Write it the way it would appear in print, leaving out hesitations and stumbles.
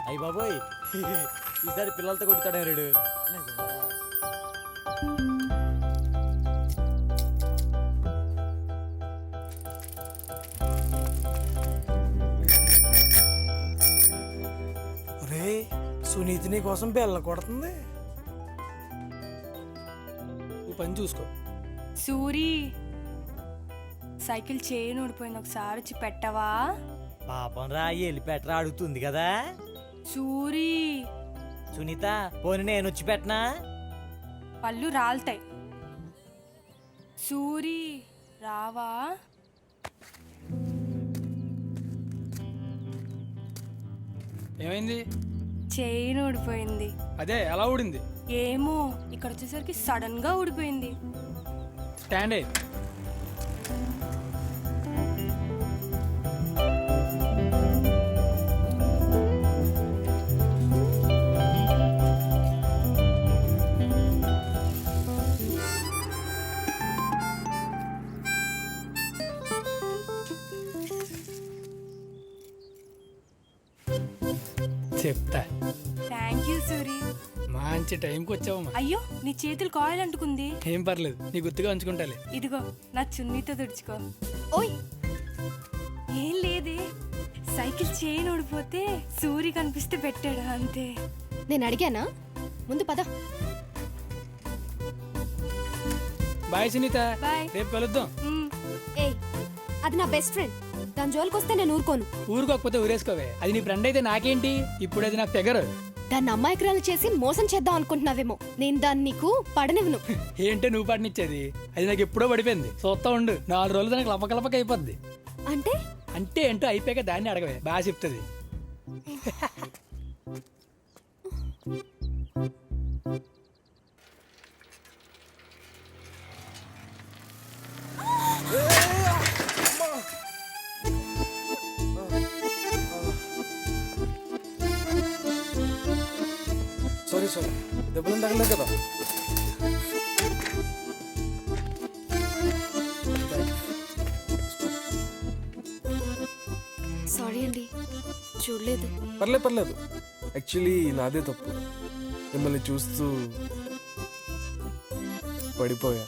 అయ్యి బాబోయ్ ఈసారి పిల్లలతో కొట్టుతాడే రేడు. ఒరే సునీతి నీ కోసం బెల్ల కొడుతుంది. నువ్వు పని చూసుకో. సూరి సైకిల్ చైన్ ఊడిపోయింది, ఒకసారి వచ్చి పెట్టవా? పాపం రా ఎల్లి పెట్టరా అడుగుతుంది కదా. సూరి సునీత పోనీ నేను వచ్చి పెట్టనా? పళ్ళు రాలుతాయి. సూరి రావా? ఏమైంది? చైన్ ఊడిపోయింది. అదే ఎలా ఊడింది? ఏమో ఇక్కడ వచ్చేసరికి సడన్ గా ఊడిపోయింది. స్టాండ్ అయ్యి. చెప్తా. Thank you Suri. మంచి టైంకి వచ్చావమ్మా. అయ్యో నీ చేతులు కాయలు అంటుకుంది. ఏం పర్లేదు, నీ గుర్తుగా ఉంచుకుంటాలే. ఇదిగో నా చున్నీతో తుడుచుకో. ఓయ్ ఏం లేదే, సైకిల్ చైన్ ఊడిపోతే సూరి కనిపిస్తే పెట్టాడు అంతే. నేను అడిగానా? ముందు పద. Bye Sunita, bye. రేపు కలుద్దాం. ఏయ్ అది నా బెస్ట్ ఫ్రెండ్, దాని జోలికి వస్తే నేను ఊరుకోను. ఊరుకోకపోతే ఊరేసుకోవే. అది నీ ఫ్రెండ్ అయితే నాకేంటి, ఇప్పుడు అది నాకు తెగరు. దాన్ని అమ్మాయికురాలు చేసి మోసం చేద్దాం అనుకుంటున్నావేమో. నేను దాన్ని నీకు పడనివ్వను. ఏంటో నువ్వు పాటనిచ్చేది? అది నాకు ఎప్పుడో పడిపోయింది. చూస్తా ఉండు, 4 రోజులు దానికి లపకలపక అయిపోద్ది. అంటే అంటే ఏంటో అయిపోయాక దాన్ని అడగవే, బాగా చెప్తుంది. సారీ దెబ్బలు తగలేదు కదా. సారీ అండి, చూడలేదు. పర్లేదు యాక్చువల్లీ నాదే తప్పు. మిమ్మల్ని చూస్తూ పడిపోయా.